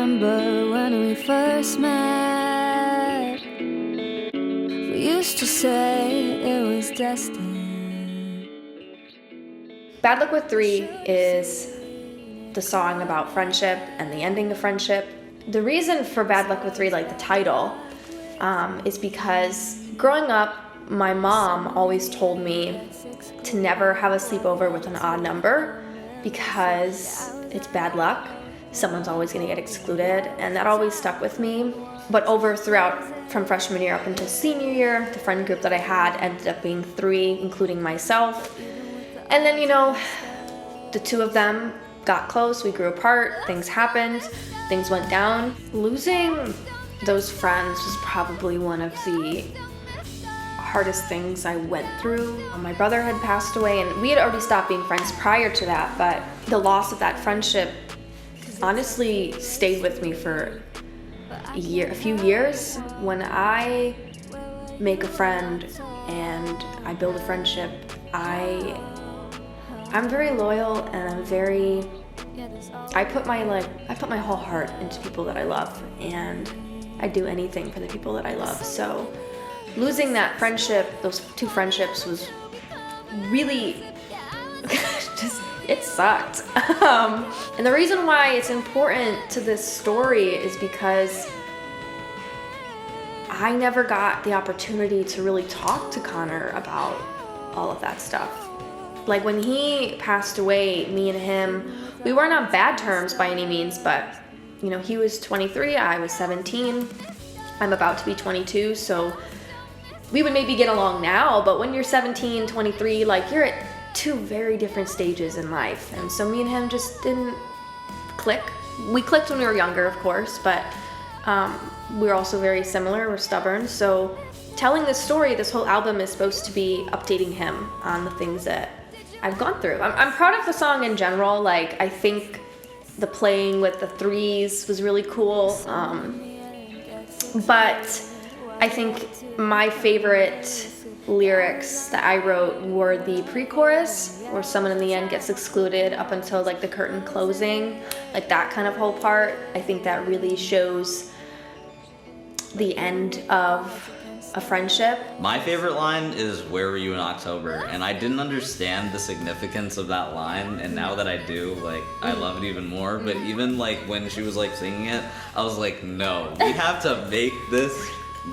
remember when we first met. We used to say it was destined. Bad Luck with Three is the song about friendship and the ending of friendship. The reason for Bad Luck with Three, like the title, is because growing up, my mom always told me to never have a sleepover with an odd number because it's bad luck. Someone's always gonna get excluded, and that always stuck with me. But throughout from freshman year up until senior year, the friend group that I had ended up being 3, including myself. And then, the 2 of them got close, we grew apart, things happened, things went down. Losing those friends was probably one of the hardest things I went through. My brother had passed away, and we had already stopped being friends prior to that, but the loss of that friendship honestly stayed with me for a few years. When I make a friend and I build a friendship, I'm very loyal, and I put my whole heart into people that I love, and I do anything for the people that I love. So losing that friendship, those 2 friendships, was really it sucked. And the reason why it's important to this story is because I never got the opportunity to really talk to Connor about all of that stuff. Like when he passed away, me and him, we weren't on bad terms by any means, but he was 23, I was 17, I'm about to be 22, so we would maybe get along now, but when you're 17, 23, you're at 2 very different stages in life. And so me and him just didn't click. We clicked when we were younger, of course, but we were also very similar. We're stubborn. So telling this story, this whole album is supposed to be updating him on the things that I've gone through. I'm proud of the song in general. I think the playing with the 3s was really cool. But I think my favorite lyrics that I wrote were the pre-chorus, where someone in the end gets excluded up until the curtain closing, that kind of whole part. I think that really shows the end of a friendship. My favorite line is "Where were you in October?" And I didn't understand the significance of that line, and now that I do, I love it even more. But even when she was singing it, I was like, no, we have to make this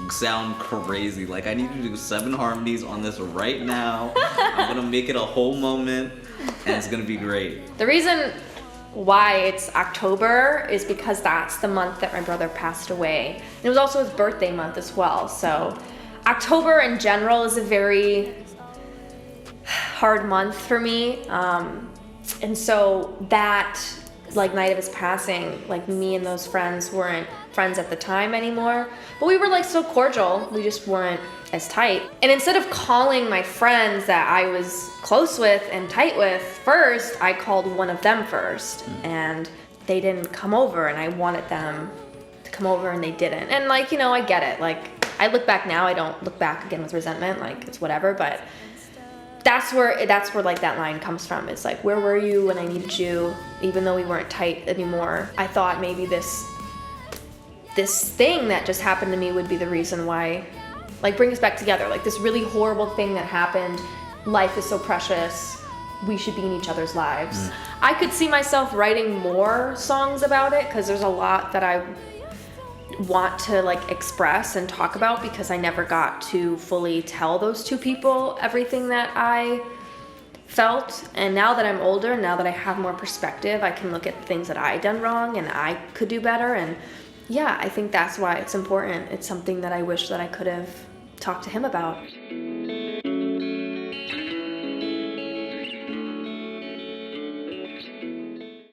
sound crazy. I need you to do 7 harmonies on this right now. I'm gonna make it a whole moment, and it's gonna be great. The reason why it's October is because that's the month that my brother passed away. And it was also his birthday month as well. So October in general is a very hard month for me. And so that night of his passing, me and those friends weren't friends at the time anymore, but we were so cordial, we just weren't as tight. And instead of calling my friends that I was close with and tight with first, I called one of them first, and they didn't come over, and I wanted them to come over, and they didn't. And I get it. I look back now, I don't look back again with resentment, it's whatever, but that's where that line comes from. It's where were you when I needed you? Even though we weren't tight anymore, I thought maybe this thing that just happened to me would be the reason why, bring us back together. This really horrible thing that happened. Life is so precious. We should be in each other's lives. I could see myself writing more songs about it, because there's a lot that I want to express and talk about, because I never got to fully tell those 2 people everything that I felt. And now that I'm older, now that I have more perspective, I can look at things that I done wrong and I could do better. And yeah, I think that's why it's important. It's something that I wish that I could have talked to him about.